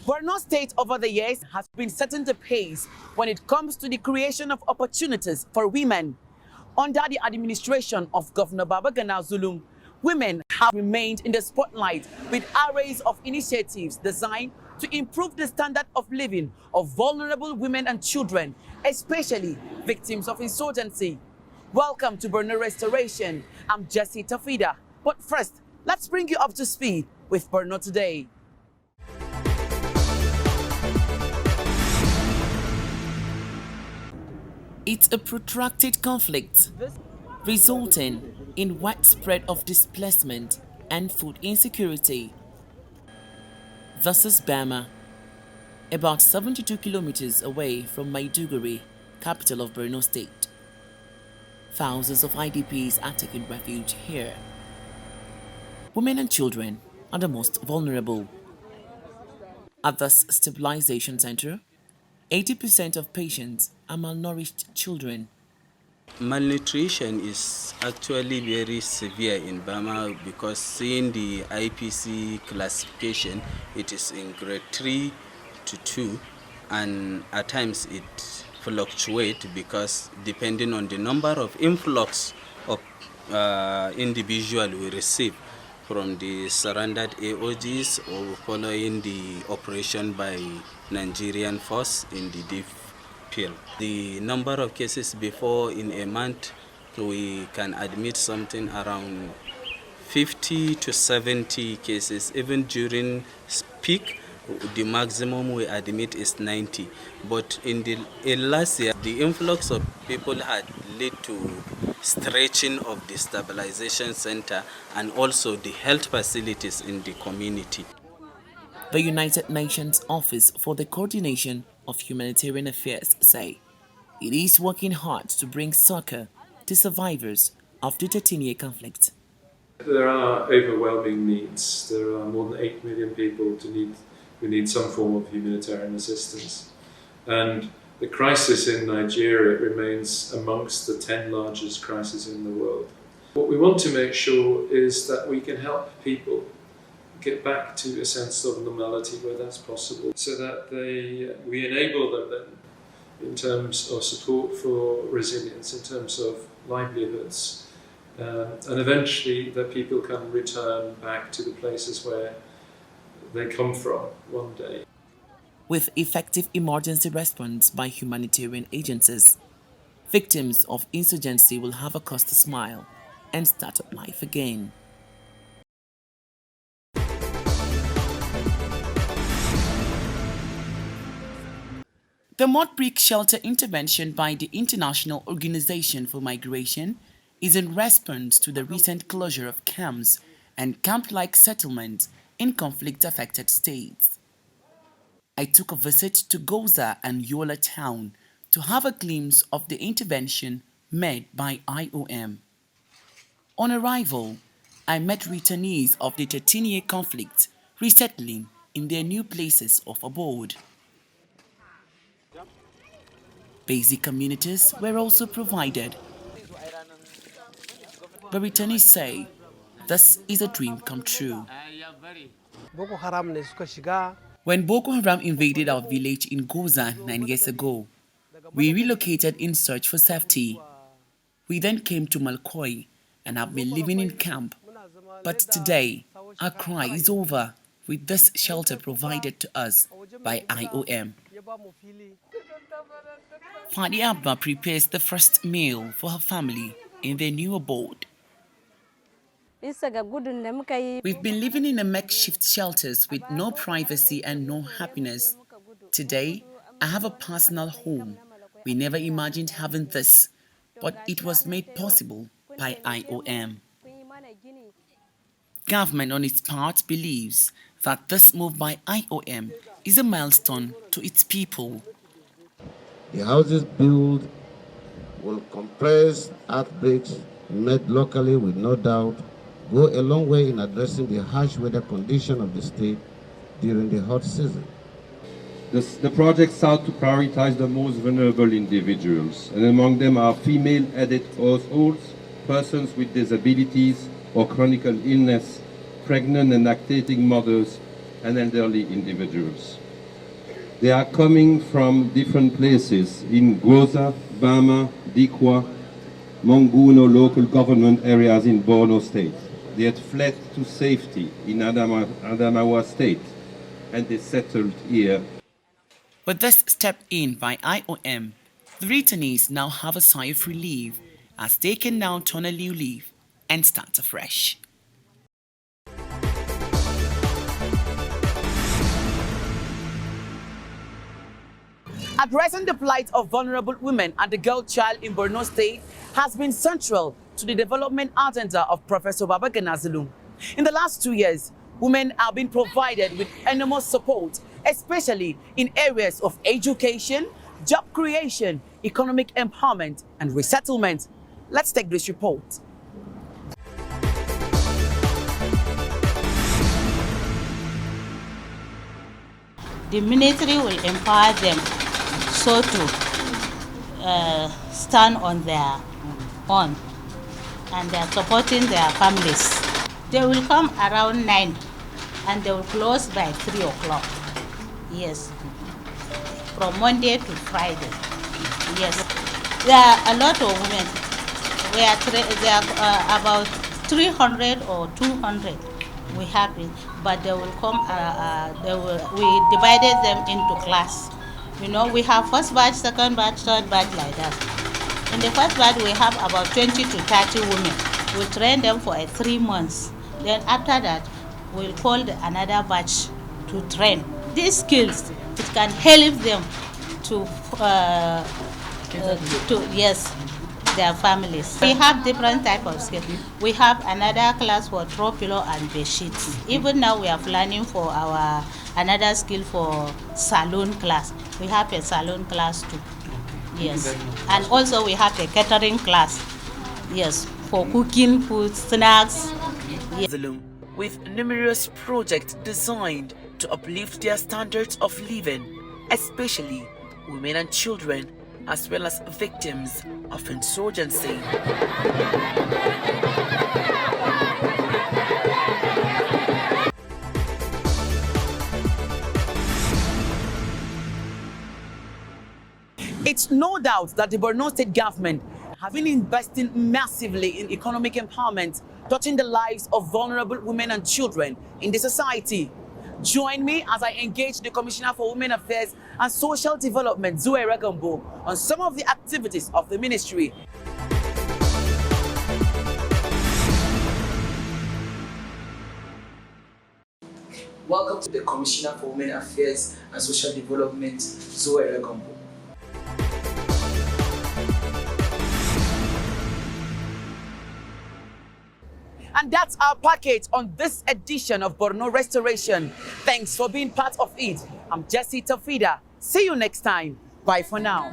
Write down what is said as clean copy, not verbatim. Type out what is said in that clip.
Borno State over the years has been setting the pace when it comes to the creation of opportunities for women. Under the administration of Governor Babagana Zulum, women have remained in the spotlight with arrays of initiatives designed to improve the standard of living of vulnerable women and children, especially victims of insurgency. Welcome to Borno Restoration. I'm Jessie Tafida. But first, let's bring you up to speed with Borno Today. It's a protracted conflict, resulting in widespread of displacement and food insecurity. This is Bama, about 72 kilometers away from Maiduguri, capital of Borno State. Thousands of IDPs are taking refuge here. Women and children are the most vulnerable. At this stabilization center, 80% of patients are malnourished children. Malnutrition is actually very severe in Burma because seeing the IPC classification, it is in grade 3 to 2, and at times it fluctuates because depending on the number of influx of individual we receive from the surrendered AOGs or following the operation by Nigerian force in the deep field. The number of cases before in a month, we can admit something around 50 to 70 cases. Even during peak, the maximum we admit is 90. But in last year, the influx of people had led to stretching of the stabilization center and also the health facilities in the community. The United Nations Office for the Coordination of Humanitarian Affairs say it is working hard to bring succor to survivors of the 13-year conflict. There are overwhelming needs. There are more than 8 million people who need some form of humanitarian assistance. And the crisis in Nigeria remains amongst the 10 largest crises in the world. What we want to make sure is that we can help people get back to a sense of normality where that's possible, so that we enable them then in terms of support for resilience, in terms of livelihoods, and eventually that people can return back to the places where they come from one day. With effective emergency response by humanitarian agencies, victims of insurgency will have a cause to smile and start up life again. The mud brick shelter intervention by the International Organization for Migration is in response to the recent closure of camps and camp-like settlements in conflict-affected states. I took a visit to Goza and Yola town to have a glimpse of the intervention made by IOM. On arrival, I met returnees of the 13-year conflict resettling in their new places of abode. Basic amenities were also provided. The returnees say this is a dream come true. When Boko Haram invaded our village in Goza 9 years ago, we relocated in search for safety. We then came to Malkoi and have been living in camp. But today, our cry is over with this shelter provided to us by IOM. Fadi Abba prepares the first meal for her family in their new abode. We've been living in a makeshift shelters with no privacy and no happiness. Today, I have a personal home. We never imagined having this, but it was made possible by IOM. Government on its part believes that this move by IOM is a milestone to its people. The houses built will compress earth bricks made locally with no doubt go a long way in addressing the harsh weather condition of the state during the hot season. The project sought to prioritize the most vulnerable individuals, and among them are female-headed households, persons with disabilities or chronic illness, pregnant and lactating mothers, and elderly individuals. They are coming from different places in Goza, Bama, Dikwa, Monguno local government areas in Borno state. They had fled to safety in Adamawa state, and they settled here. With this step in by IOM, the returnees now have a sigh of relief as they can now turn a new leaf and start afresh. Addressing the plight of vulnerable women and the girl child in Borno State has been central to the development agenda of Professor Babagana Zulum. In the last 2 years, women have been provided with enormous support, especially in areas of education, job creation, economic empowerment, and resettlement. Let's take this report. The military will empower them so to stand on their own, and they are supporting their families. They will come around 9 and they will close by 3 o'clock. Yes, from Monday to Friday. Yes, there are a lot of women. There are about 300 or 200. We have it, but they will come. We divided them into class. You know, we have first batch, second batch, third batch, like that. In the first batch, we have about 20 to 30 women. We train them for 3 months. Then after that, we'll call another batch to train. These skills, it can help them to their families. We have different type of skills. We have another class for throw pillow and bed sheets. Even now we are planning for our another skill for saloon class. We have a saloon class too. Yes. And also we have a catering class. Yes, for cooking food, snacks. Yes. Zulum, with numerous projects designed to uplift their standards of living, especially women and children, as well as victims of insurgency. It's no doubt that the Borno State government have been investing massively in economic empowerment, touching the lives of vulnerable women and children in the society. Join me as I engage the Commissioner for Women Affairs and Social Development, Zoe Regambo, on some of the activities of the ministry. Welcome to the Commissioner for Women Affairs and Social Development, Zoe Regambo. And that's our package on this edition of Borno Restoration. Thanks for being part of it. I'm Jessie Tafida. See you next time. Bye for now.